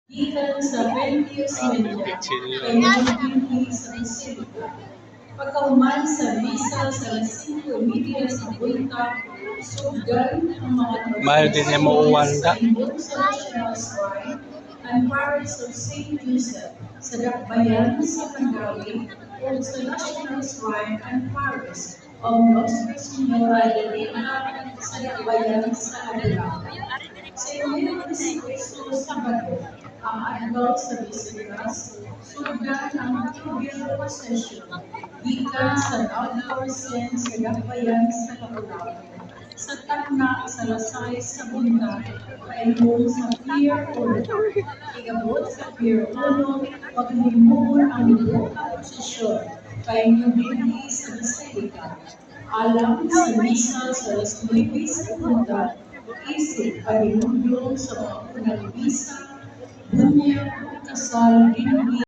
Gikan sa 20 Sinja, kay Nagpili sa Pacifica. Pagkahuman sa misa sa 5:30 sa buntag, sugan ang mga Mahal din niya mauwan sa ka. Imbong sa National Shrine and Parish of St. Joseph sa Dakbayan sa Mandawi o sa National Shrine and Parish of Nostra Senora de Lima sa Dakbayan sa Adelaide. Sa Inyong Kristo Sabado, ang adlaw sa Bisilicas, sugan ang Tribune Procession, gikan sa outdoor scene sa Dakbayan sa Kapulaw. Sa tagna sa Lasay sa Bunda, kaingon sa Pier 1. Igabot sa Pier 1, pagnimuon ang buka prosesyon, kaingon din sa Basilica. Alam sa misa sa Las 9 sa Bunda, isip pagimundong sa mga unang misa, bunyag, kasal,